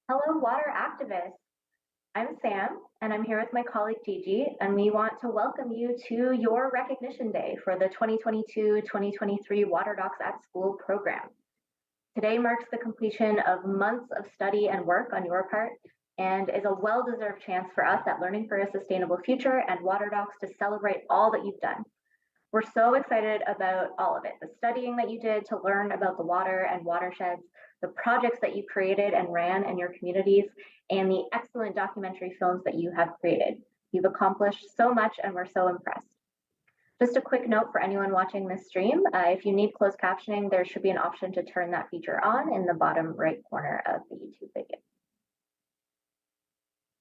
Hello, water activists. I'm Sam, and I'm here with my colleague Gigi, and we want to welcome you to your recognition day for the 2022-2023 Water Docs at School program. Today marks the completion of months of study and work on your part and is a well-deserved chance for us at Learning for a Sustainable Future and Water Docs to celebrate all that you've done. We're so excited about all of it, the studying that you did to learn about the water and watersheds, the projects that you created and ran in your communities, and the excellent documentary films that you have created. You've accomplished so much and we're so impressed. Just a quick note for anyone watching this stream, if you need closed captioning, there should be an option to turn that feature on in the bottom right corner of the YouTube video.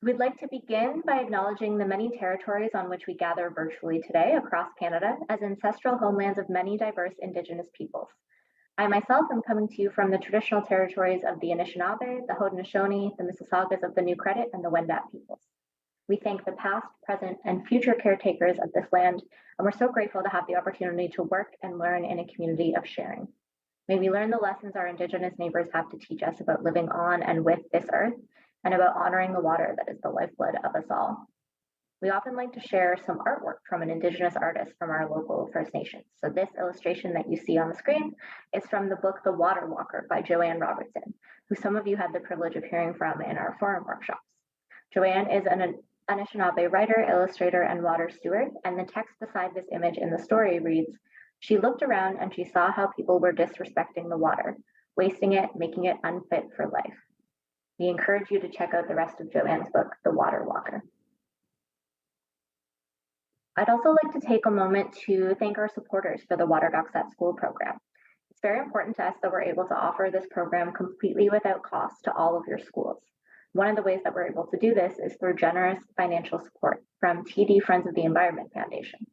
We'd like to begin by acknowledging the many territories on which we gather virtually today across Canada as ancestral homelands of many diverse Indigenous peoples. I myself am coming to you from the traditional territories of the Anishinaabe, the Haudenosaunee, the Mississaugas of the New Credit, and the Wendat peoples. We thank the past, present, and future caretakers of this land, and we're so grateful to have the opportunity to work and learn in a community of sharing. May we learn the lessons our Indigenous neighbors have to teach us about living on and with this earth, and about honoring the water that is the lifeblood of us all. We often like to share some artwork from an Indigenous artist from our local First Nations. So this illustration that you see on the screen is from the book The Water Walker by Joanne Robertson, who some of you had the privilege of hearing from in our forum workshops. Joanne is an Anishinaabe writer, illustrator, and water steward, and the text beside this image in the story reads, "She looked around and she saw how people were disrespecting the water, wasting it, making it unfit for life." We encourage you to check out the rest of Joanne's book, The Water Walker. I'd also like to take a moment to thank our supporters for the Water Docs at School program. It's very important to us that we're able to offer this program completely without cost to all of your schools. One of the ways that we're able to do this is through generous financial support from TD Friends of the Environment Foundation.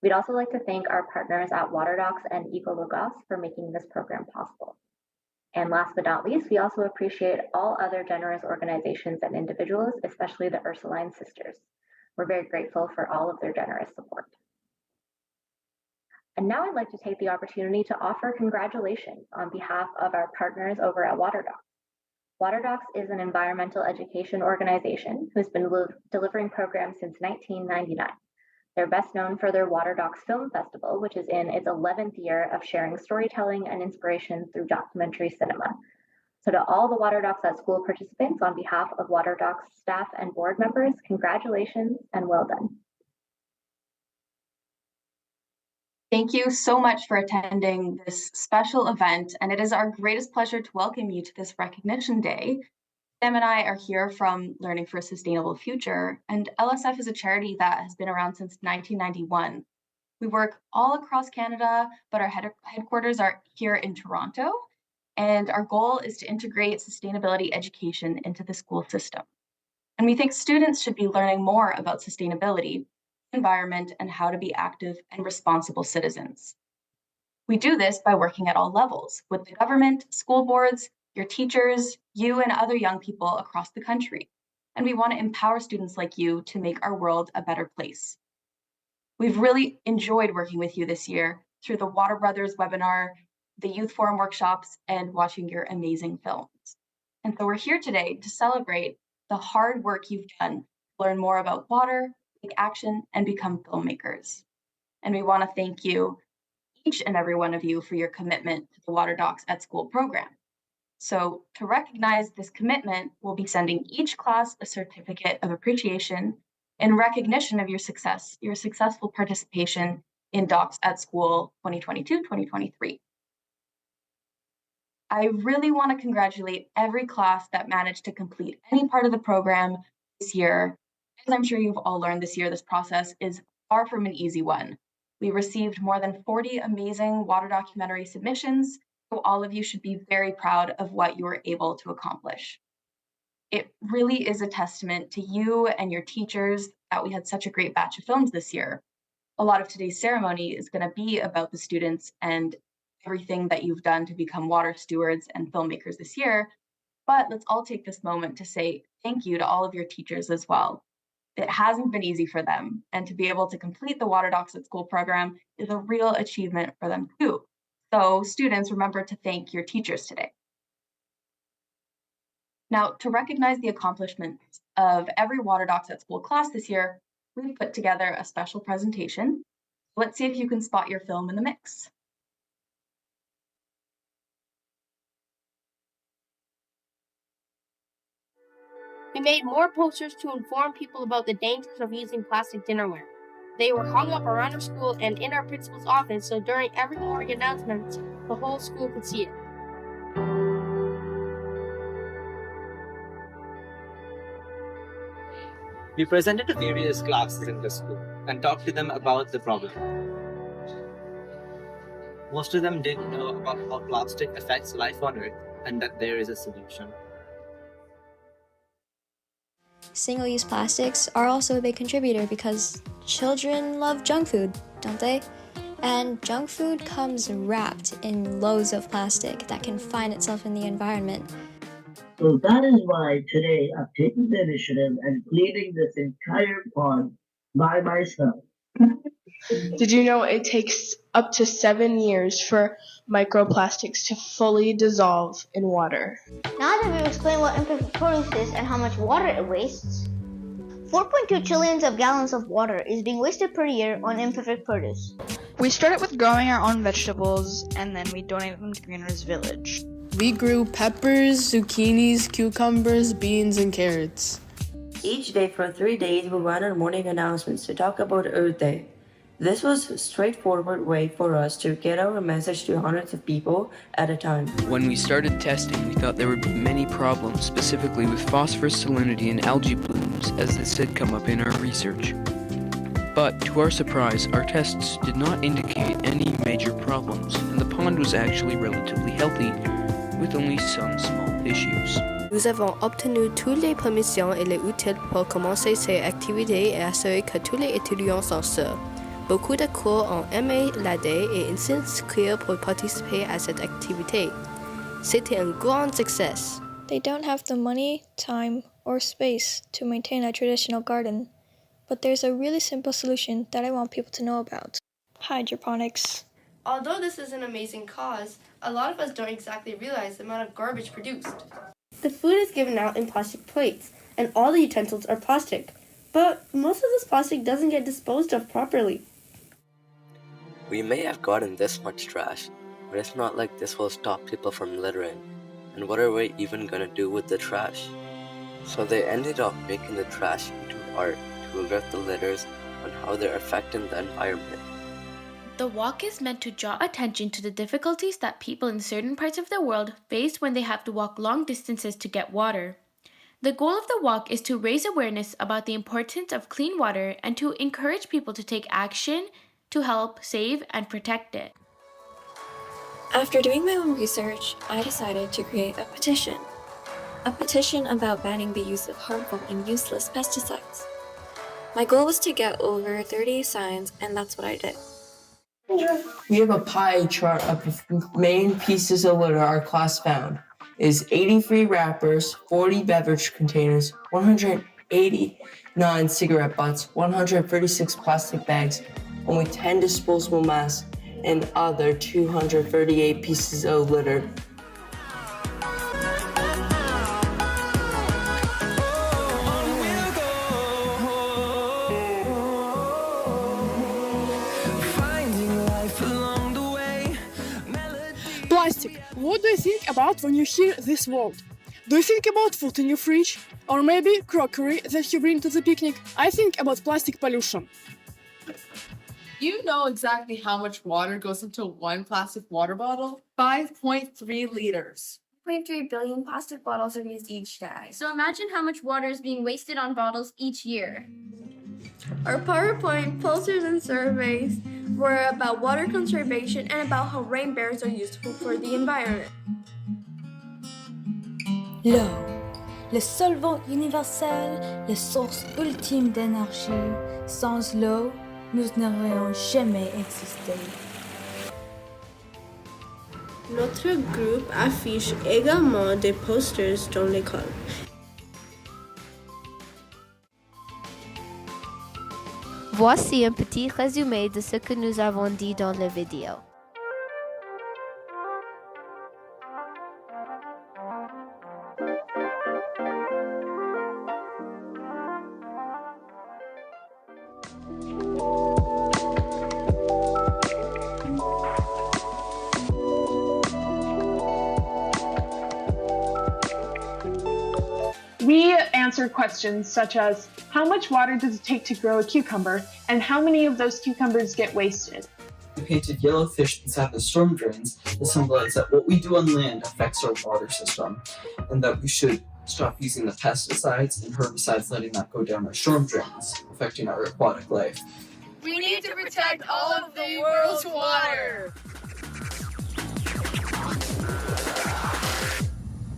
We'd also like to thank our partners at Water Docs and Ecologos for making this program possible. And last but not least, we also appreciate all other generous organizations and individuals, especially the Ursuline Sisters. We're very grateful for all of their generous support. And now I'd like to take the opportunity to offer congratulations on behalf of our partners over at Water Docs. Water Docs is an environmental education organization who's been delivering programs since 1999. They're best known for their Water Docs Film Festival, which is in its 11th year of sharing storytelling and inspiration through documentary cinema. So to all the Water Docs at School participants, on behalf of Water Docs staff and board members, congratulations and well done. Thank you so much for attending this special event, and it is our greatest pleasure to welcome you to this Recognition Day. Sam and I are here from Learning for a Sustainable Future, and LSF is a charity that has been around since 1991. We work all across Canada, but our headquarters are here in Toronto, and our goal is to integrate sustainability education into the school system. And we think students should be learning more about sustainability, environment, and how to be active and responsible citizens. We do this by working at all levels with the government, school boards, your teachers, you and other young people across the country. And we want to empower students like you to make our world a better place. We've really enjoyed working with you this year through the Water Brothers webinar, the Youth Forum workshops, and watching your amazing films. And so we're here today to celebrate the hard work you've done to learn more about water, take action, and become filmmakers. And we want to thank you, each and every one of you, for your commitment to the Water Docs at School program. So to recognize this commitment, we'll be sending each class a certificate of appreciation in recognition of your success, your successful participation in Docs at School 2022-2023. I really want to congratulate every class that managed to complete any part of the program this year. As I'm sure you've all learned this year, this process is far from an easy one. We received more than 40 amazing water documentary submissions, so all of you should be very proud of what you were able to accomplish. It really is a testament to you and your teachers that we had such a great batch of films this year. A lot of today's ceremony is going to be about the students and everything that you've done to become water stewards and filmmakers this year. But let's all take this moment to say thank you to all of your teachers as well. It hasn't been easy for them, and to be able to complete the Water Docs at School program is a real achievement for them too. So students, remember to thank your teachers today. Now, to recognize the accomplishments of every Water Docs at School class this year, we've put together a special presentation. Let's see if you can spot your film in the mix. We made more posters to inform people about the dangers of using plastic dinnerware. They were hung up around our school and in our principal's office, so during every morning announcement, the whole school could see it. We presented to various classes in the school and talked to them about the problem. Most of them didn't know about how plastic affects life on Earth and that there is a solution. Single-use plastics are also a big contributor because children love junk food, don't they? And junk food comes wrapped in loads of plastic that can find itself in the environment. So that is why today I've taken the initiative and cleaning this entire pond by myself. Did you know it takes up to 7 years for microplastics to fully dissolve in water? Now that we've explained what imperfect produce is and how much water it wastes, 4.2 trillions of gallons of water is being wasted per year on imperfect produce. We started with growing our own vegetables, and then we donated them to Greener's Village. We grew peppers, zucchinis, cucumbers, beans, and carrots. Each day for 3 days, we ran our morning announcements to talk about Earth Day. This was a straightforward way for us to get our message to hundreds of people at a time. When we started testing, we thought there would be many problems, specifically with phosphorus salinity and algae blooms, as this had come up in our research. But, to our surprise, our tests did not indicate any major problems, and the pond was actually relatively healthy, with only some small issues. Nous avons obtenu toutes les permissions et les outils pour commencer ces activités et assurer que tous les étudiants sont sûrs. Beaucoup de cours ont aimé l'idée et ils s'inscrivent pour participer à cette activité. C'était un grand succès. They don't have the money, time, or space to maintain a traditional garden, but there's a really simple solution that I want people to know about: hydroponics. Although this is an amazing cause, a lot of us don't exactly realize the amount of garbage produced. The food is given out in plastic plates, and all the utensils are plastic. But most of this plastic doesn't get disposed of properly. We may have gotten this much trash, but it's not like this will stop people from littering. And what are we even gonna do with the trash? So they ended up making the trash into art to alert the litters on how they're affecting the environment. The walk is meant to draw attention to the difficulties that people in certain parts of the world face when they have to walk long distances to get water. The goal of the walk is to raise awareness about the importance of clean water and to encourage people to take action to help save and protect it. After doing my own research, I decided to create a petition. A petition about banning the use of harmful and useless pesticides. My goal was to get over 30 signs, and that's what I did. We have a pie chart of the main pieces of litter our class found. It is 83 wrappers, 40 beverage containers, 189 cigarette butts, 136 plastic bags, only 10 disposable masks, and other 238 pieces of litter. Plastic. What do you think about when you hear this word? Do you think about food in your fridge? Or maybe crockery that you bring to the picnic? I think about plastic pollution. Do you know exactly how much water goes into one plastic water bottle? 5.3 liters. 0.3 billion plastic bottles are used each day. So imagine how much water is being wasted on bottles each year. Our PowerPoint posters and surveys were about water conservation and about how rain barrels are useful for the environment. L'eau, le solvant universel, la source ultime d'énergie. Sans l'eau, nous n'aurions jamais existé. Notre groupe affiche également des posters dans l'école. Voici un petit résumé de ce que nous avons dit dans la vidéo. answer questions such as, how much water does it take to grow a cucumber, and how many of those cucumbers get wasted? We painted yellow fish inside the storm drains to symbolize that what we do on land affects our water system, and that we should stop using the pesticides and herbicides, letting that go down our storm drains, affecting our aquatic life. We need to protect all of the world's water.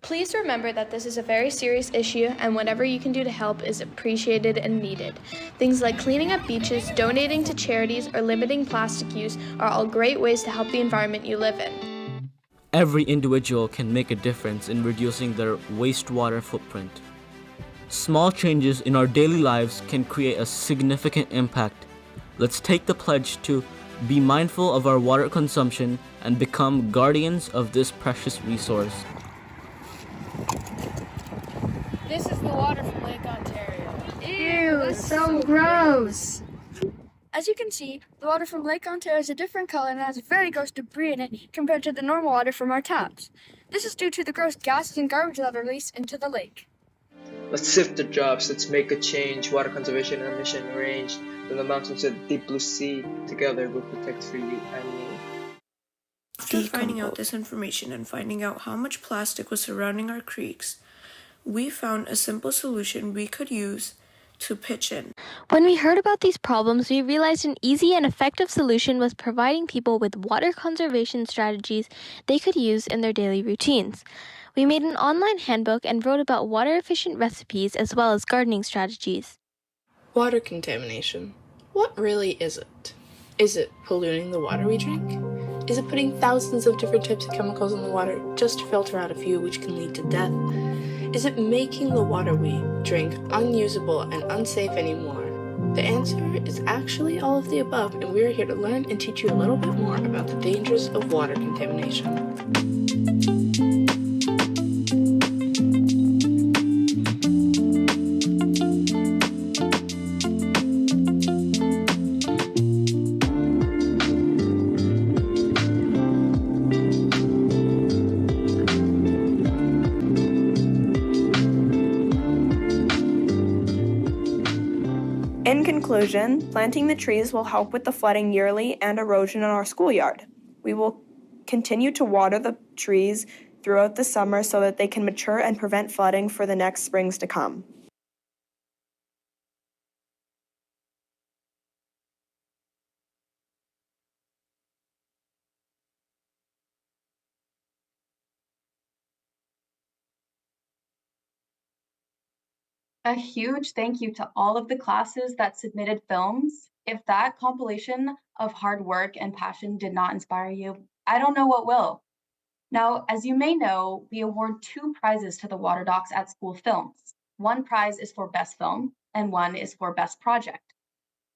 Please remember that this is a very serious issue, and whatever you can do to help is appreciated and needed. Things like cleaning up beaches, donating to charities, or limiting plastic use are all great ways to help the environment you live in. Every individual can make a difference in reducing their wastewater footprint. Small changes in our daily lives can create a significant impact. Let's take the pledge to be mindful of our water consumption and become guardians of this precious resource. This is the water from Lake Ontario. Ew, so gross! As you can see, the water from Lake Ontario is a different color and has very gross debris in it compared to the normal water from our taps. This is due to the gross gases and garbage that are released into the lake. Let's shift the jobs. Let's make a change. Water conservation and mission range from the mountains to the deep blue sea. Together we'll protect for you and me. After finding out this information and finding out how much plastic was surrounding our creeks, we found a simple solution we could use to pitch in. When we heard about these problems, we realized an easy and effective solution was providing people with water conservation strategies they could use in their daily routines. We made an online handbook and wrote about water-efficient recipes as well as gardening strategies. Water contamination. What really is it? Is it polluting the water we drink? Is it putting thousands of different types of chemicals in the water just to filter out a few which can lead to death? Is it making the water we drink unusable and unsafe anymore? The answer is actually all of the above, and we're here to learn and teach you a little bit more about the dangers of water contamination. In conclusion, planting the trees will help with the flooding yearly and erosion in our schoolyard. We will continue to water the trees throughout the summer so that they can mature and prevent flooding for the next springs to come. A huge thank you to all of the classes that submitted films. If that compilation of hard work and passion did not inspire you, I don't know what will. Now, as you may know, we award 2 prizes to the Water Docs at School films. One prize is for Best Film, and one is for Best Project.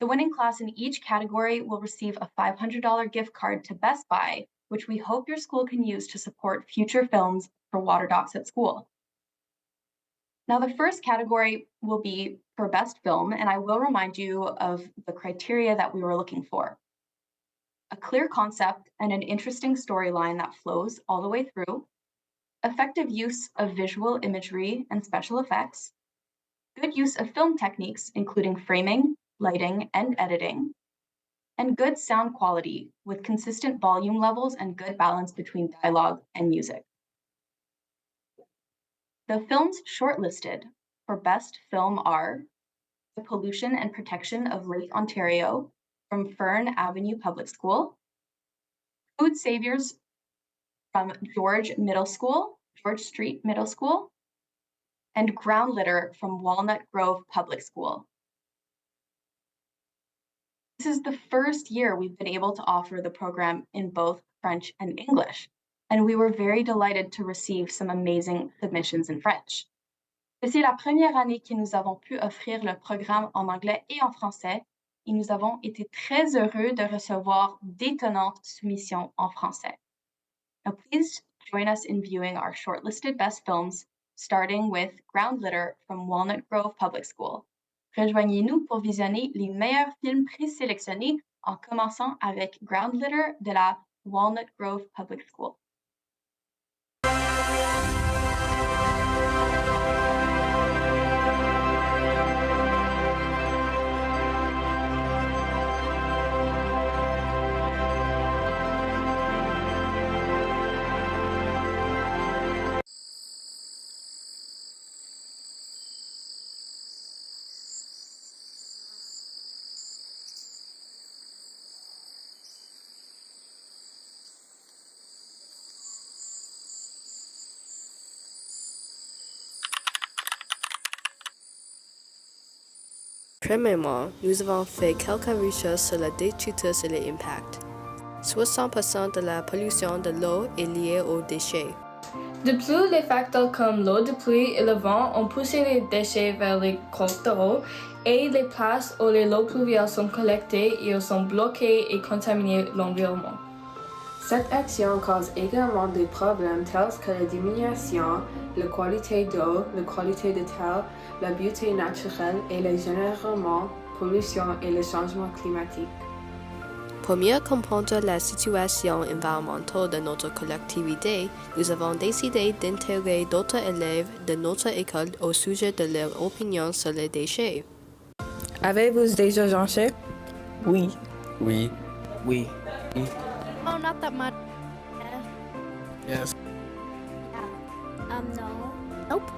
The winning class in each category will receive a $500 gift card to Best Buy, which we hope your school can use to support future films for Water Docs at School. Now, the first category will be for Best Film, and I will remind you of the criteria that we were looking for. A clear concept and an interesting storyline that flows all the way through, effective use of visual imagery and special effects, good use of film techniques, including framing, lighting, and editing, and good sound quality with consistent volume levels and good balance between dialogue and music. The films shortlisted for Best Film are The Pollution and Protection of Lake Ontario from Fern Avenue Public School, Food Saviors from George Street Middle School, and Ground Litter from Walnut Grove Public School. This is the first year we've been able to offer the program in both French and English, and we were very delighted to receive some amazing submissions in French. C'est la première année que nous avons pu offrir le programme en anglais et en français, et nous avons été très heureux de recevoir d'étonnantes soumissions en français. Now please join us in viewing our shortlisted best films, starting with Ground Litter from Walnut Grove Public School. Rejoignez-nous pour visionner les meilleurs films présélectionnés en commençant avec Ground Litter de la Walnut Grove Public School. Premièrement, nous avons fait quelques recherches sur la détritus et les impacts. 60% de la pollution de l'eau est liée aux déchets. De plus, les facteurs comme l'eau de pluie et le vent ont poussé les déchets vers les collectes d'eau et les places où les eaux pluviales sont collectées et où sont bloquées et contaminent l'environnement. Cette action cause également des problèmes tels que la diminution, la qualité d'eau, la qualité de terre, la beauté naturelle et la généralement pollution et le changement climatique. Pour mieux comprendre la situation environnementale de notre collectivité, nous avons décidé d'intégrer d'autres élèves de notre école au sujet de leur opinion sur les déchets. Avez-vous déjà jonché? Oui. Oui. Oui. Oh, not that much. Yes. No. Nope.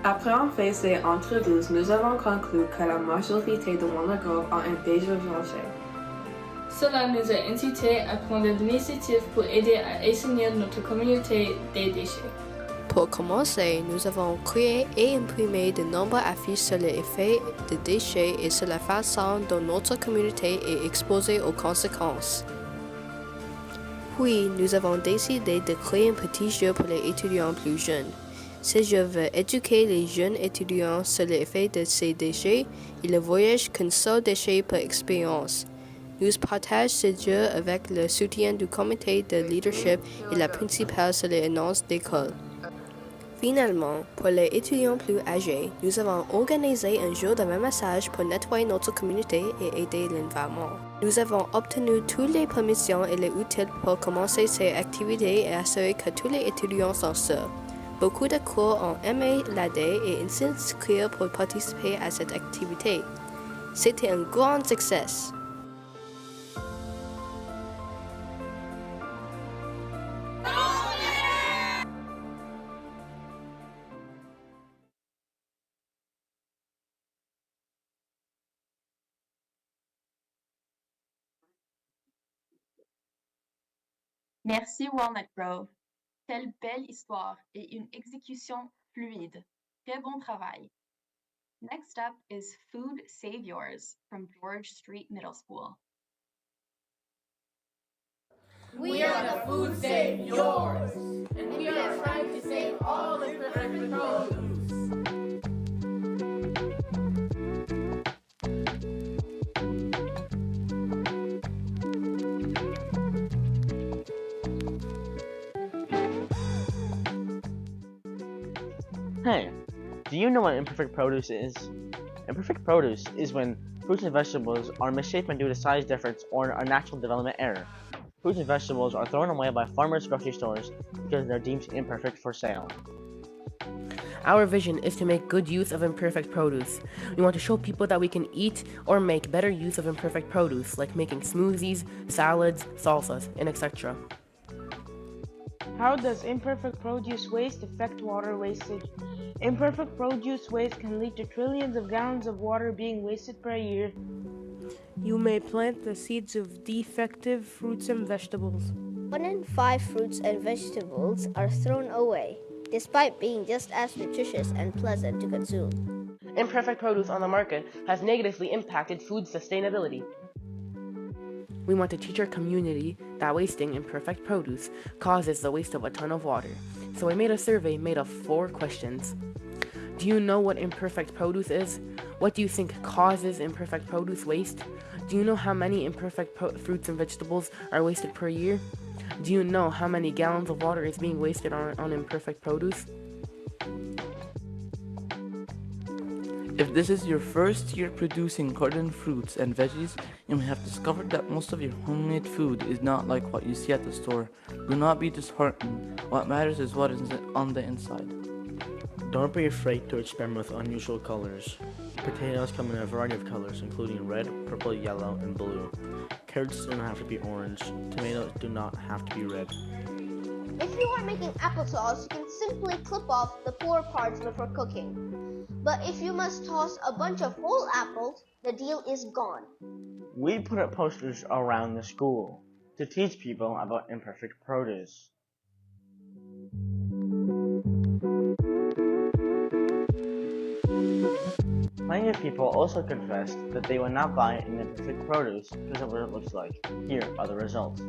Après en fait ces entrevues, nous avons conclu que la majorité de mon groupe a un déjà jonché. Cela nous a incité à prendre l'initiative pour aider à assainir notre communauté des déchets. Pour commencer, nous avons créé et imprimé de nombreuses affiches sur les effets des déchets et sur la façon dont notre communauté est exposée aux conséquences. Puis, nous avons décidé de créer un petit jeu pour les étudiants plus jeunes. Ce jeu veut éduquer les jeunes étudiants sur les effets de ces déchets et le voyage qu'un seul déchet par expérience. Nous partageons ce jeu avec le soutien du comité de leadership et la principale sur les annonces d'école. Finalement, pour les étudiants plus âgés, nous avons organisé un jour de ramassage pour nettoyer notre communauté et aider l'environnement. Nous avons obtenu toutes les permissions et les outils pour commencer ces activités et assurer que tous les étudiants sont sûrs. Beaucoup de cours ont aimé l'idée et s'inscrire pour participer à cette activité. C'était un grand succès. Merci Walnut Grove. Quelle belle histoire et une exécution fluide. Très bon travail. Next up is Food Saviors from George Street Middle School. We are the food save yours, and we are trying to save all the imperfect produce. Hey, do you know what imperfect produce is? Imperfect produce is when fruits and vegetables are misshapen due to size difference or a natural development error. Fruits and vegetables are thrown away by farmers' grocery stores because they're deemed imperfect for sale. Our vision is to make good use of imperfect produce. We want to show people that we can eat or make better use of imperfect produce, like making smoothies, salads, salsas, and etc. How does imperfect produce waste affect water wastage? Imperfect produce waste can lead to trillions of gallons of water being wasted per year. You may plant the seeds of defective fruits and vegetables. 1 in 5 fruits and vegetables are thrown away, despite being just as nutritious and pleasant to consume. Imperfect produce on the market has negatively impacted food sustainability. We want to teach our community that wasting imperfect produce causes the waste of a ton of water. So I made a survey made of 4 questions. Do you know what imperfect produce is? What do you think causes imperfect produce waste? Do you know how many imperfect fruits and vegetables are wasted per year? Do you know how many gallons of water is being wasted on imperfect produce? If this is your first year producing garden fruits and veggies, you may have discovered that most of your homemade food is not like what you see at the store. Do not be disheartened. What matters is what is on the inside. Don't be afraid to experiment with unusual colors. Potatoes come in a variety of colors, including red, purple, yellow, and blue. Carrots do not have to be orange. Tomatoes do not have to be red. If you are making applesauce, you can simply clip off the poor parts before cooking. But if you must toss a bunch of whole apples, the deal is gone. We put up posters around the school to teach people about imperfect produce. Many people also confessed that they would not buy an imperfect produce because of what it looks like. Here are the results.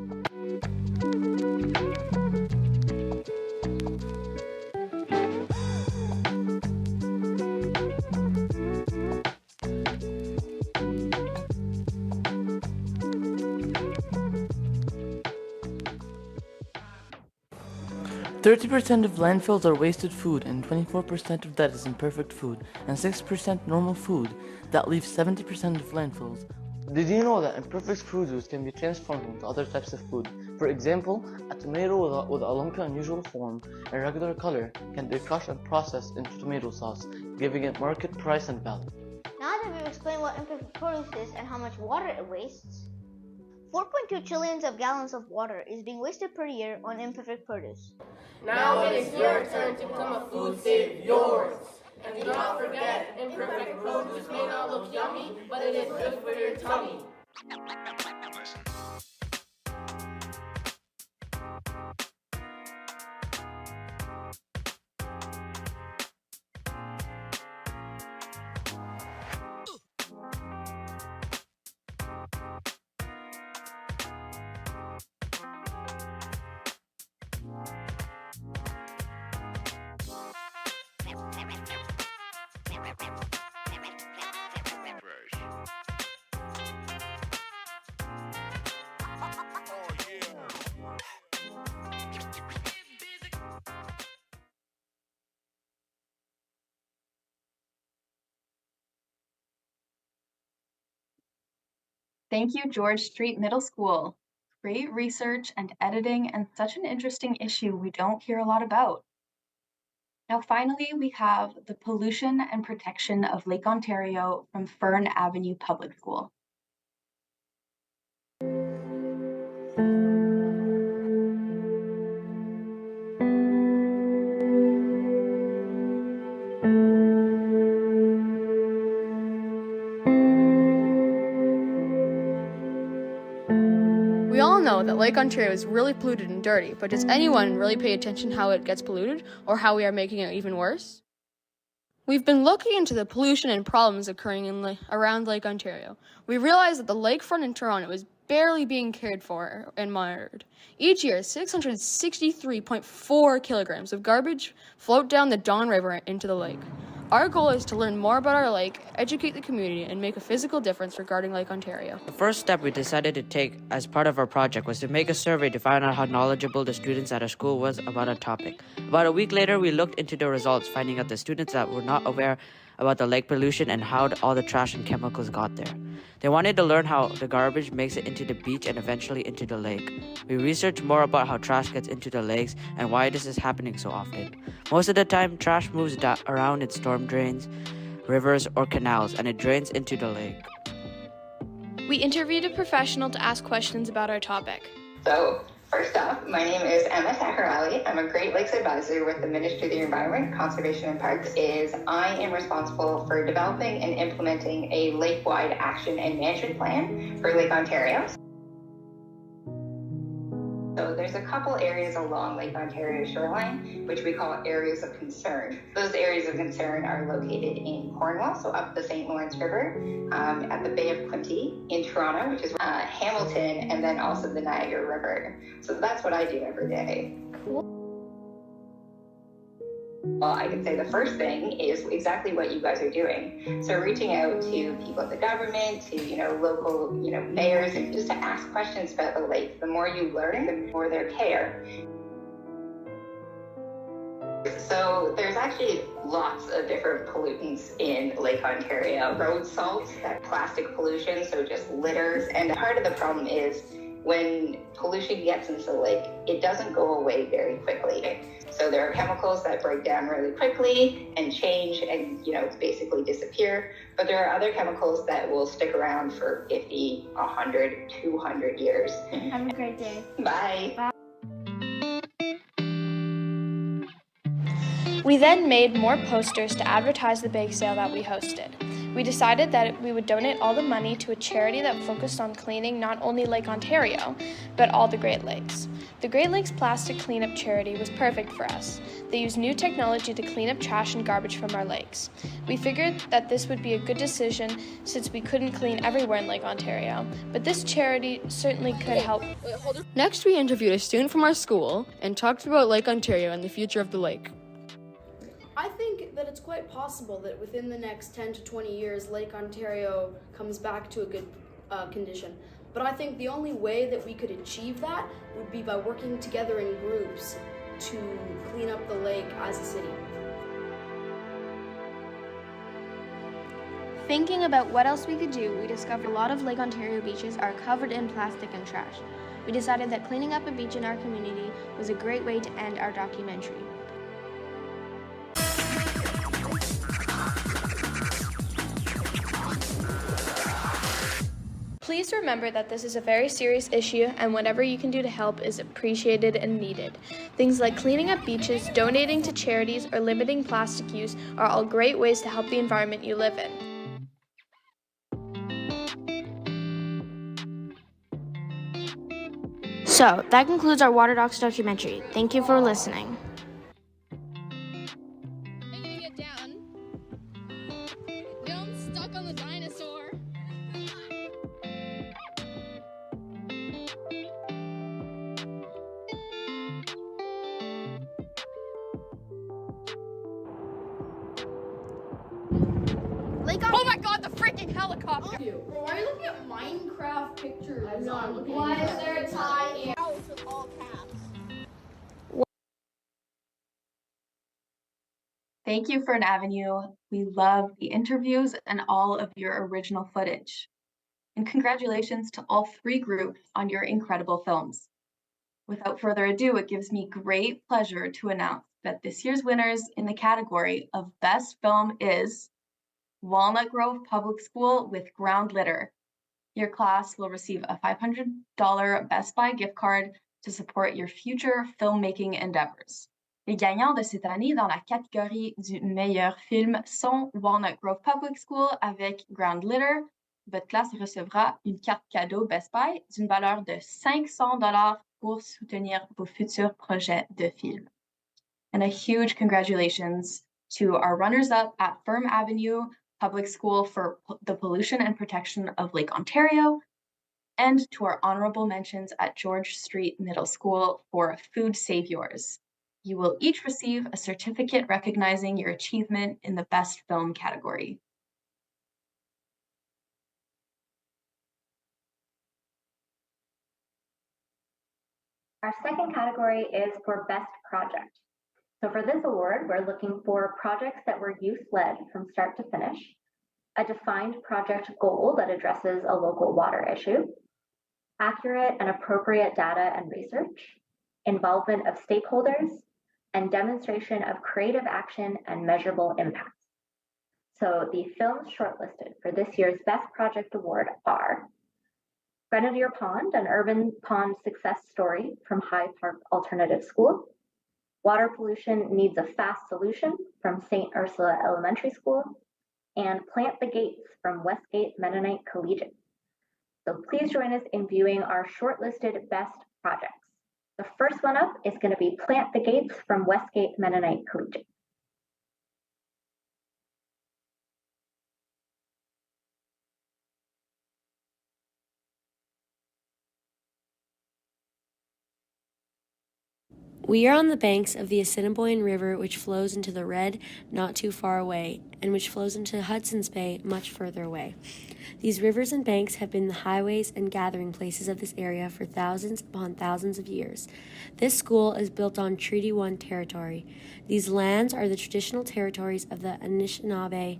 30% of landfills are wasted food, and 24% of that is imperfect food, and 6% normal food. That leaves 70% of landfills. Did you know that imperfect produce can be transformed into other types of food? For example, a tomato with a lumpy unusual form and regular color can be crushed and processed into tomato sauce, giving it market price and value. Now that we've explained what imperfect produce is and how much water it wastes, 4.2 trillions of gallons of water is being wasted per year on imperfect produce. Now it is your turn to become a food save yours. And do not forget, imperfect produce may not look yummy, but it is good for your tummy. Thank you, George Street Middle School. Great research and editing, and such an interesting issue we don't hear a lot about. Now, finally, we have the pollution and protection of Lake Ontario from Fern Avenue Public School. We all know that Lake Ontario is really polluted and dirty, but does anyone really pay attention how it gets polluted or how we are making it even worse? We've been looking into the pollution and problems occurring around Lake Ontario. We realized that the lakefront in Toronto is barely being cared for and monitored. Each year, 663.4 kilograms of garbage float down the Don River into the lake. Our goal is to learn more about our lake, educate the community, and make a physical difference regarding Lake Ontario. The first step we decided to take as part of our project was to make a survey to find out how knowledgeable the students at our school was about a topic. About a week later, we looked into the results, finding out the students that were not aware about the lake pollution and how all the trash and chemicals got there. They wanted to learn how the garbage makes it into the beach and eventually into the lake. We researched more about how trash gets into the lakes and why this is happening so often. Most of the time, trash moves around in storm drains, rivers, or canals, and it drains into the lake. We interviewed a professional to ask questions about our topic. So, first off, my name is Emma Taharali. I'm a Great Lakes Advisor with the Ministry of the Environment, Conservation and Parks. I am responsible for developing and implementing a lake-wide action and management plan for Lake Ontario. So there's a couple areas along Lake Ontario shoreline, which we call areas of concern. Those areas of concern are located in Cornwall, so up the St. Lawrence River, at the Bay of Quinte, in Toronto, which is Hamilton, and then also the Niagara River. So that's what I do every day. Well, I can say the first thing is exactly what you guys are doing. So reaching out to people at the government, to local mayors, and just to ask questions about the lake. The more you learn, the more their care. So there's actually lots of different pollutants in Lake Ontario. Road salt, that plastic pollution, so just litters. And part of the problem is when pollution gets into the lake, it doesn't go away very quickly. So there are chemicals that break down really quickly and change and, basically disappear. But there are other chemicals that will stick around for 50, 100, 200 years. Have a great day. Bye. Bye. We then made more posters to advertise the bake sale that we hosted. We decided that we would donate all the money to a charity that focused on cleaning not only Lake Ontario, but all the Great Lakes. The Great Lakes Plastic Cleanup Charity was perfect for us. They use new technology to clean up trash and garbage from our lakes. We figured that this would be a good decision since we couldn't clean everywhere in Lake Ontario, but this charity certainly could help. Next, we interviewed a student from our school and talked about Lake Ontario and the future of the lake. I think that it's quite possible that within the next 10 to 20 years, Lake Ontario comes back to a good condition. But I think the only way that we could achieve that would be by working together in groups to clean up the lake as a city. Thinking about what else we could do, we discovered a lot of Lake Ontario beaches are covered in plastic and trash. We decided that cleaning up a beach in our community was a great way to end our documentary. Please remember that this is a very serious issue and whatever you can do to help is appreciated and needed. Things like cleaning up beaches, donating to charities, or limiting plastic use are all great ways to help the environment you live in. So, that concludes our Water Docs documentary. Thank you for listening. Oh my god, the freaking helicopter! Bro, why are you looking at Minecraft pictures? I'm not looking. Why is there a tie in? With all caps. Thank you for an avenue. We love the interviews and all of your original footage. And congratulations to all three groups on your incredible films. Without further ado, it gives me great pleasure to announce that this year's winners in the category of Best Film is Walnut Grove Public School with Ground Litter. Your class will receive a $500 Best Buy gift card to support your future filmmaking endeavors. Les gagnants de cette année dans la catégorie du meilleur film sont Walnut Grove Public School avec Ground Litter. Votre classe recevra une carte cadeau Best Buy d'une valeur de $500 pour soutenir vos futurs projets de film. And a huge congratulations to our runners-up at Firm Avenue Public School for the pollution and protection of Lake Ontario, and to our honorable mentions at George Street Middle School for Food Save Yours. You will each receive a certificate recognizing your achievement in the Best Film category. Our second category is for Best Project. So for this award, we're looking for projects that were youth-led from start to finish, a defined project goal that addresses a local water issue, accurate and appropriate data and research, involvement of stakeholders, and demonstration of creative action and measurable impacts. So the films shortlisted for this year's Best Project Award are Grenadier Pond, an urban pond success story from High Park Alternative School, Water Pollution Needs a Fast Solution from St. Ursula Elementary School, and Plant the Gates from Westgate Mennonite Collegiate. So please join us in viewing our shortlisted best projects. The first one up is going to be Plant the Gates from Westgate Mennonite Collegiate. We are on the banks of the Assiniboine River, which flows into the Red not too far away, and which flows into Hudson's Bay much further away. These rivers and banks have been the highways and gathering places of this area for thousands upon thousands of years. This school is built on Treaty 1 territory. These lands are the traditional territories of the Anishinaabe,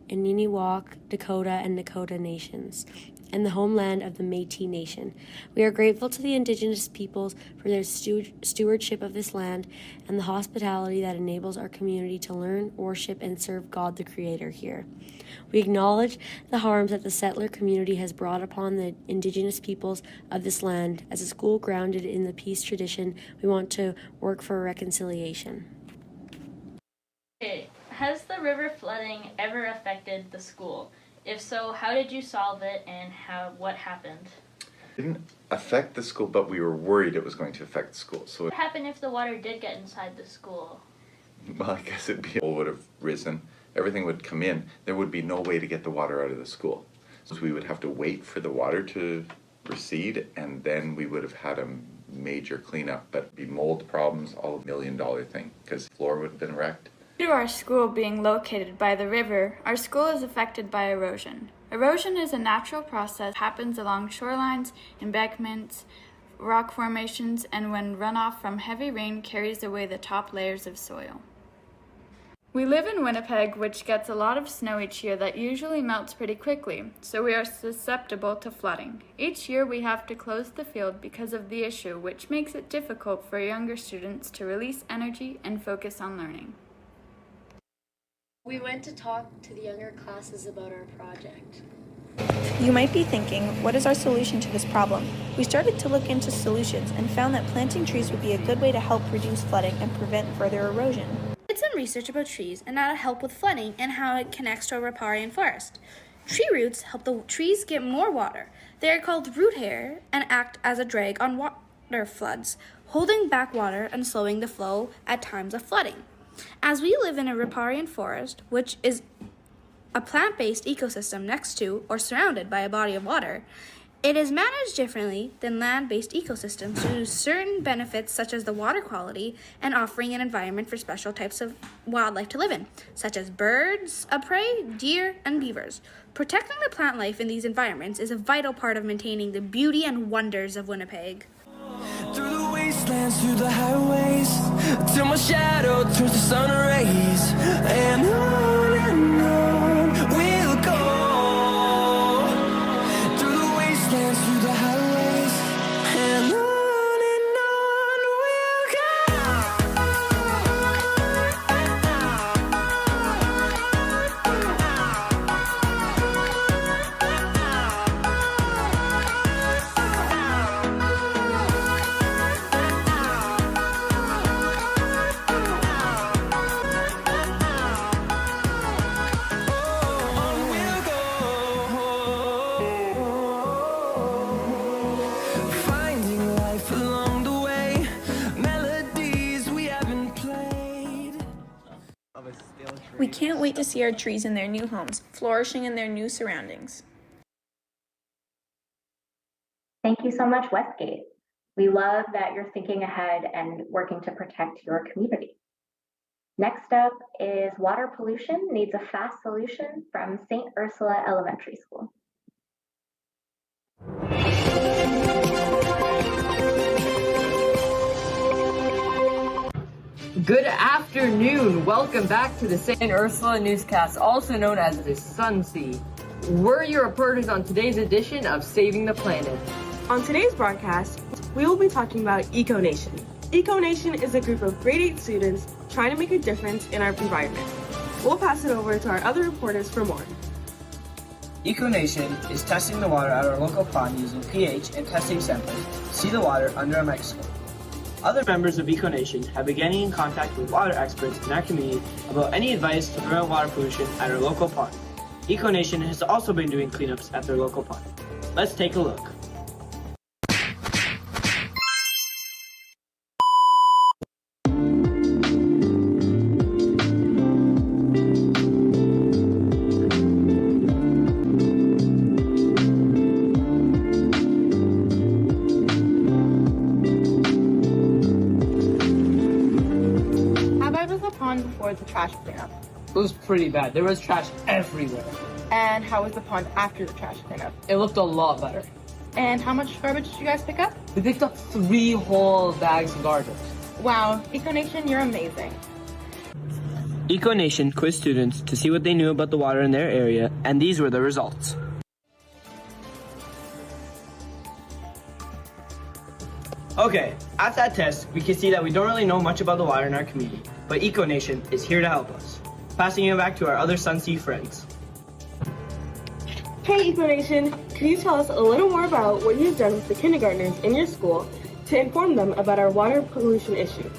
Ininiwak, Dakota, and Nakota nations, and the homeland of the Métis Nation. We are grateful to the Indigenous peoples for their stewardship of this land and the hospitality that enables our community to learn, worship, and serve God the Creator here. We acknowledge the harms that the settler community has brought upon the Indigenous peoples of this land. As a school grounded in the peace tradition, we want to work for reconciliation. Okay, has the river flooding ever affected the school? If so, how did you solve it and what happened? It didn't affect the school, but we were worried it was going to affect the school. So What happened if the water did get inside the school? well, I guess would have risen. Everything would come in. There would be no way to get the water out of the school. So we would have to wait for the water to recede, and then we would have had a major cleanup. But it'd be mold problems, all $1 million thing, because the floor would have been wrecked. Due to our school being located by the river, our school is affected by erosion. Erosion is a natural process that happens along shorelines, embankments, rock formations, and when runoff from heavy rain carries away the top layers of soil. We live in Winnipeg, which gets a lot of snow each year that usually melts pretty quickly, so we are susceptible to flooding. Each year we have to close the field because of the issue, which makes it difficult for younger students to release energy and focus on learning. We went to talk to the younger classes about our project. You might be thinking, what is our solution to this problem? We started to look into solutions and found that planting trees would be a good way to help reduce flooding and prevent further erosion. Did some research about trees and how to help with flooding and how it connects to a riparian forest. Tree roots help the trees get more water. They are called root hair and act as a drag on water floods, holding back water and slowing the flow at times of flooding. As we live in a riparian forest, which is a plant-based ecosystem next to or surrounded by a body of water, it is managed differently than land-based ecosystems due to certain benefits such as the water quality and offering an environment for special types of wildlife to live in, such as birds of prey, deer, and beavers. Protecting the plant life in these environments is a vital part of maintaining the beauty and wonders of Winnipeg. Through the wastelands, through the highways, till my shadow turns to sun rays, and on we'll go. Through the wastelands, through the highways, and on We can't wait to see our trees in their new homes, flourishing in their new surroundings. Thank you so much, Westgate. We love that you're thinking ahead and working to protect your community. Next up is water pollution needs a fast solution from St. Ursula Elementary School. Good afternoon. Welcome back to the St. Ursula newscast, also known as the Sunsea. We're your reporters on today's edition of Saving the Planet. On today's broadcast, we will be talking about EcoNation. EcoNation is a group of grade 8 students trying to make a difference in our environment. We'll pass it over to our other reporters for more. EcoNation is testing the water at our local pond using pH and testing samples to see the water under a microscope. Other members of EcoNation have been getting in contact with water experts in our community about any advice to prevent water pollution at our local pond. EcoNation has also been doing cleanups at their local pond. Let's take a look. Before the trash cleanup? It was pretty bad. There was trash everywhere. And how was the pond after the trash cleanup? It looked a lot better. And how much garbage did you guys pick up? We picked up 3 whole bags of garbage. Wow, EcoNation, you're amazing. EcoNation quizzed students to see what they knew about the water in their area, and these were the results. Okay, at that test, we can see that we don't really know much about the water in our community, but EcoNation is here to help us. Passing it back to our other Sunsea friends. Hey EcoNation, can you tell us a little more about what you've done with the kindergartners in your school to inform them about our water pollution issue?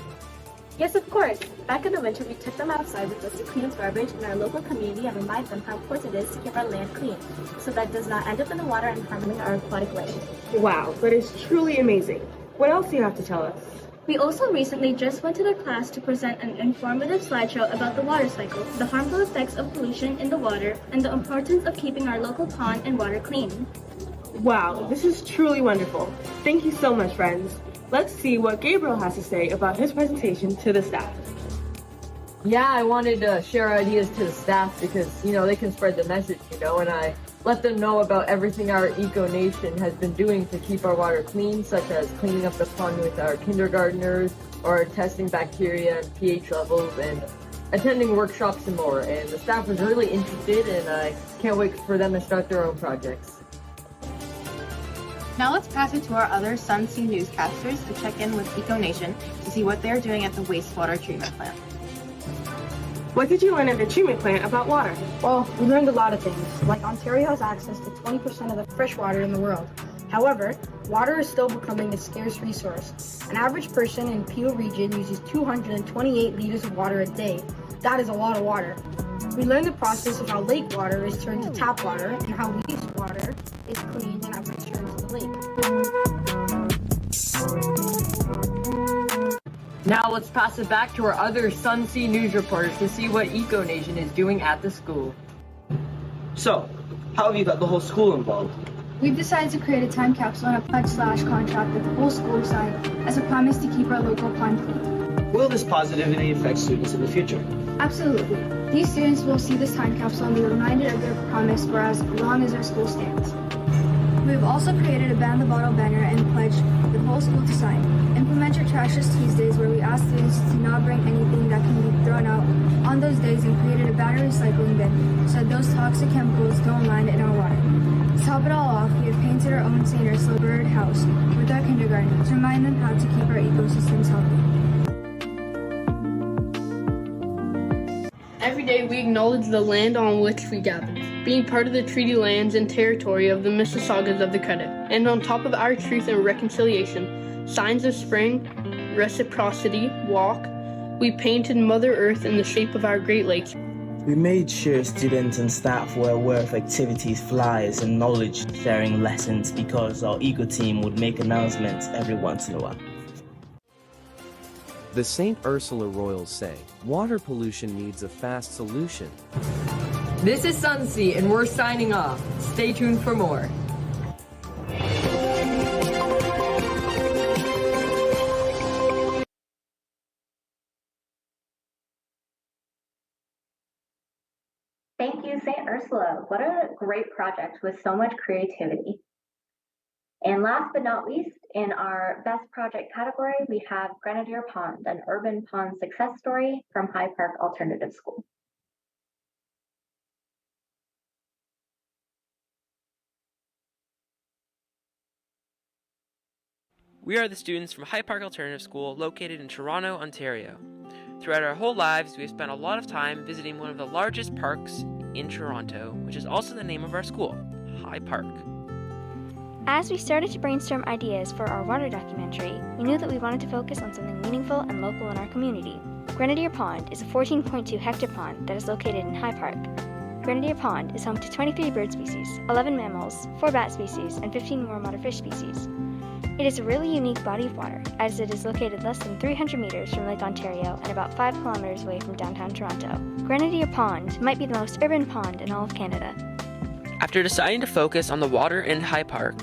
Yes, of course. Back in the winter, we took them outside with us to clean up garbage in our local community and remind them how important it is to keep our land clean, so that it does not end up in the water and harming our aquatic life. Wow, that is truly amazing. What else do you have to tell us? We also recently just went to their class to present an informative slideshow about the water cycle, the harmful effects of pollution in the water, and the importance of keeping our local pond and water clean. Wow, this is truly wonderful. Thank you so much, friends. Let's see what Gabriel has to say about his presentation to the staff. Yeah, I wanted to share ideas to the staff because, they can spread the message, and I let them know about everything our Eco Nation has been doing to keep our water clean, such as cleaning up the pond with our kindergartners, or testing bacteria and pH levels, and attending workshops and more. And the staff was really interested, and I can't wait for them to start their own projects. Now let's pass it to our other Sun Sea newscasters to check in with Eco Nation to see what they're doing at the wastewater treatment plant. What did you learn at the treatment plant about water? Well, we learned a lot of things, like Ontario has access to 20% of the fresh water in the world. However, water is still becoming a scarce resource. An average person in Peel region uses 228 liters of water a day. That is a lot of water. We learned the process of how lake water is turned to tap water and how wastewater is cleaned and returned to the lake. Now let's pass it back to our other Sun Sea news reporters to see what Eco Nation is doing at the school. So, how have you got the whole school involved? We've decided to create a time capsule and a pledge/contract that the whole school signed as a promise to keep our local pond clean. Will this positively affect students in the future? Absolutely. These students will see this time capsule and be reminded of their promise for as long as our school stands. We've also created a Ban the Bottle banner and pledge the whole school to sign. Implement your Trashless Tuesdays, where we ask students to not bring anything that can be thrown out on those days, and created a battery recycling bin so that those toxic chemicals don't land in our water. To top it all off, we have painted our own St. Ursula bird house with our kindergarten to remind them how to keep our ecosystems healthy. Every day we acknowledge the land on which we gather, being part of the treaty lands and territory of the Mississaugas of the Credit, and on top of our truth and reconciliation, signs of spring, reciprocity, walk, we painted Mother Earth in the shape of our Great Lakes. We made sure students and staff were aware of activities, flyers, and knowledge sharing lessons because our Eco team would make announcements every once in a while. The St. Ursula Royals say, water pollution needs a fast solution. This is Sun Sea, and we're signing off. Stay tuned for more. Thank you, St. Ursula. What a great project with so much creativity. And last but not least, in our best project category, we have Grenadier Pond, an urban pond success story from High Park Alternative School. We are the students from High Park Alternative School located in Toronto, Ontario. Throughout our whole lives, we have spent a lot of time visiting one of the largest parks in Toronto, which is also the name of our school, High Park. As we started to brainstorm ideas for our water documentary, we knew that we wanted to focus on something meaningful and local in our community. Grenadier Pond is a 14.2 hectare pond that is located in High Park. Grenadier Pond is home to 23 bird species, 11 mammals, 4 bat species, and 15 warm-water fish species. It is a really unique body of water, as it is located less than 300 meters from Lake Ontario and about 5 kilometers away from downtown Toronto. Grenadier Pond might be the most urban pond in all of Canada. After deciding to focus on the water in High Park,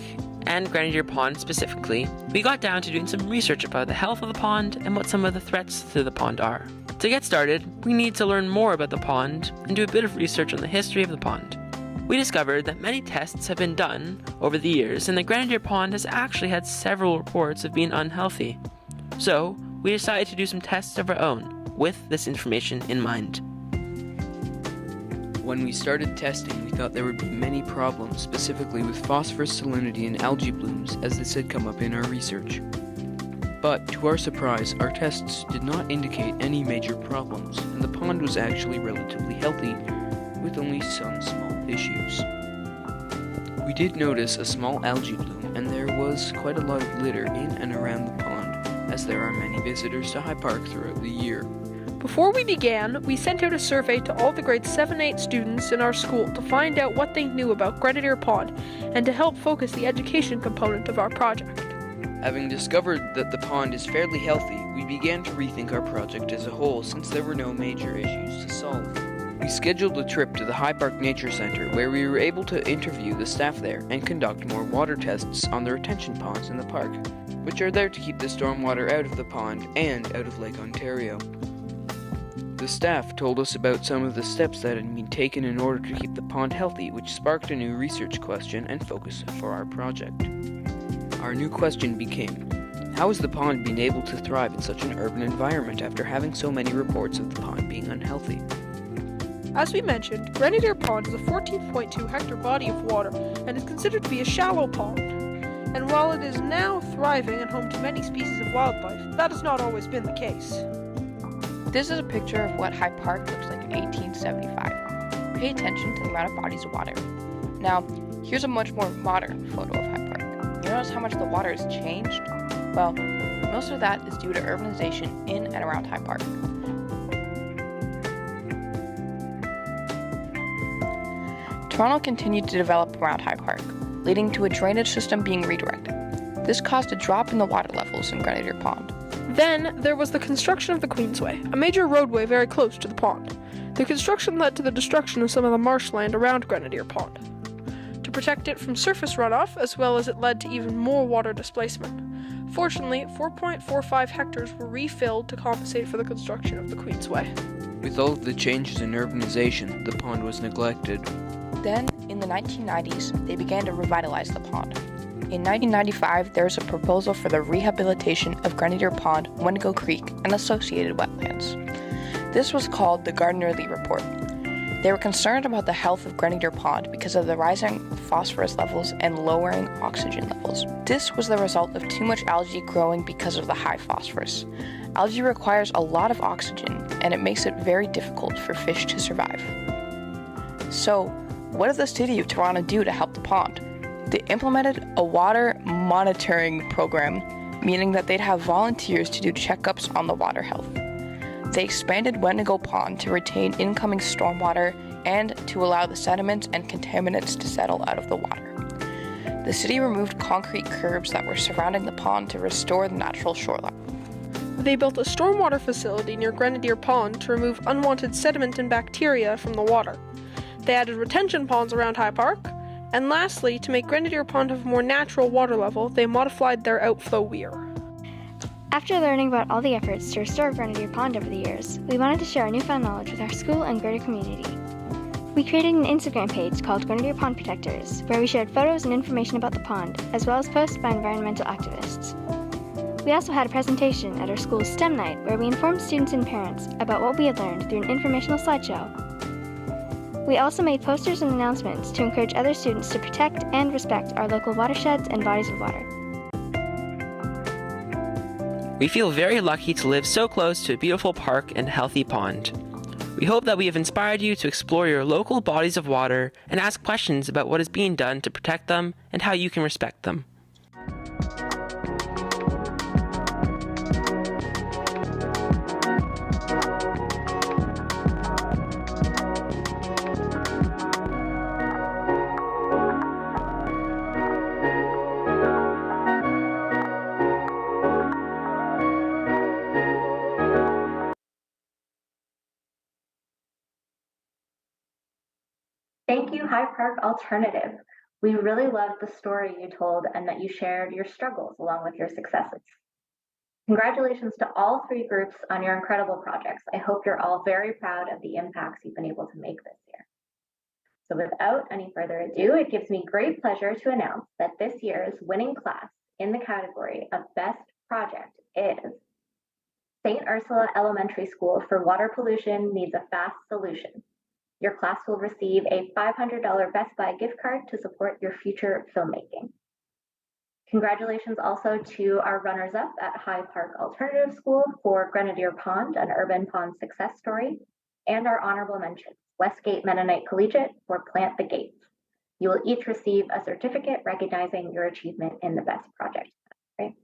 and Grenadier Pond specifically, we got down to doing some research about the health of the pond and what some of the threats to the pond are. To get started, we need to learn more about the pond and do a bit of research on the history of the pond. We discovered that many tests have been done over the years, and the Grenadier Pond has actually had several reports of being unhealthy. So, we decided to do some tests of our own, with this information in mind. When we started testing, we thought there would be many problems, specifically with phosphorus salinity and algae blooms, as this had come up in our research. But, to our surprise, our tests did not indicate any major problems, and the pond was actually relatively healthy, with only some small issues. We did notice a small algae bloom, and there was quite a lot of litter in and around the pond, as there are many visitors to High Park throughout the year. Before we began, we sent out a survey to all the grades 7-8 students in our school to find out what they knew about Grenadier Pond and to help focus the education component of our project. Having discovered that the pond is fairly healthy, we began to rethink our project as a whole since there were no major issues to solve. We scheduled a trip to the High Park Nature Center where we were able to interview the staff there and conduct more water tests on the retention ponds in the park, which are there to keep the stormwater out of the pond and out of Lake Ontario. The staff told us about some of the steps that had been taken in order to keep the pond healthy, which sparked a new research question and focus for our project. Our new question became, how has the pond been able to thrive in such an urban environment after having so many reports of the pond being unhealthy? As we mentioned, Grenadier Pond is a 14.2 hectare body of water and is considered to be a shallow pond. And while it is now thriving and home to many species of wildlife, that has not always been the case. This is a picture of what High Park looks like in 1875. Pay attention to the amount of bodies of water. Now, here's a much more modern photo of High Park. You notice how much the water has changed? Well, most of that is due to urbanization in and around High Park. Toronto continued to develop around High Park, leading to a drainage system being redirected. This caused a drop in the water levels in Grenadier Pond. Then, there was the construction of the Queensway, a major roadway very close to the pond. The construction led to the destruction of some of the marshland around Grenadier Pond, to protect it from surface runoff, as well as it led to even more water displacement. Fortunately, 4.45 hectares were refilled to compensate for the construction of the Queensway. With all of the changes in urbanization, the pond was neglected. Then, in the 1990s, they began to revitalize the pond. In 1995, there was a proposal for the rehabilitation of Grenadier Pond, Wendigo Creek, and associated wetlands. This was called the Gardner-Lee Report. They were concerned about the health of Grenadier Pond because of the rising phosphorus levels and lowering oxygen levels. This was the result of too much algae growing because of the high phosphorus. Algae requires a lot of oxygen, and it makes it very difficult for fish to survive. So, what did the city of Toronto do to help the pond? They implemented a water monitoring program, meaning that they'd have volunteers to do checkups on the water health. They expanded Wendigo Pond to retain incoming stormwater and to allow the sediments and contaminants to settle out of the water. The city removed concrete curbs that were surrounding the pond to restore the natural shoreline. They built a stormwater facility near Grenadier Pond to remove unwanted sediment and bacteria from the water. They added retention ponds around High Park, and lastly, to make Grenadier Pond have a more natural water level, they modified their outflow weir. After learning about all the efforts to restore Grenadier Pond over the years, we wanted to share our newfound knowledge with our school and greater community. We created an Instagram page called Grenadier Pond Protectors, where we shared photos and information about the pond, as well as posts by environmental activists. We also had a presentation at our school's STEM night, where we informed students and parents about what we had learned through an informational slideshow. We also made posters and announcements to encourage other students to protect and respect our local watersheds and bodies of water. We feel very lucky to live so close to a beautiful park and healthy pond. We hope that we have inspired you to explore your local bodies of water and ask questions about what is being done to protect them and how you can respect them. Thank you, High Park Alternative. We really loved the story you told and that you shared your struggles along with your successes. Congratulations to all three groups on your incredible projects. I hope you're all very proud of the impacts you've been able to make this year. So without any further ado, it gives me great pleasure to announce that this year's winning class in the category of Best Project is St. Ursula Elementary School for Water Pollution Needs a Fast Solution. Your class will receive a $500 Best Buy gift card to support your future filmmaking. Congratulations also to our runners-up at High Park Alternative School for Grenadier Pond, an urban pond success story, and our honorable mentions, Westgate Mennonite Collegiate for Plant the Gates. You will each receive a certificate recognizing your achievement in the Best Project. Right?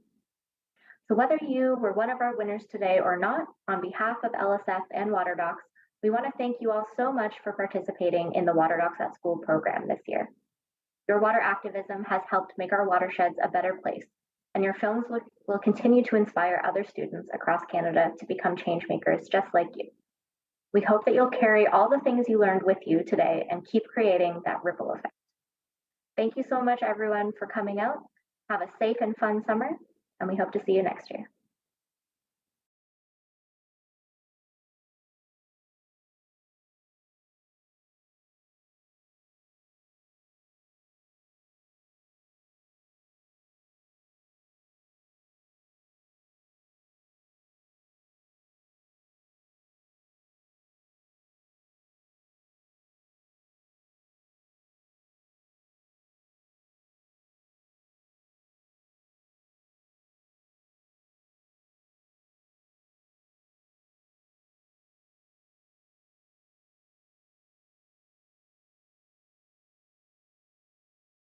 So whether you were one of our winners today or not, on behalf of LSF and Water Docs, we want to thank you all so much for participating in the Water Docs at School program this year. Your water activism has helped make our watersheds a better place, and your films will continue to inspire other students across Canada to become change makers just like you. We hope that you'll carry all the things you learned with you today and keep creating that ripple effect. Thank you so much, everyone, for coming out. Have a safe and fun summer, and we hope to see you next year.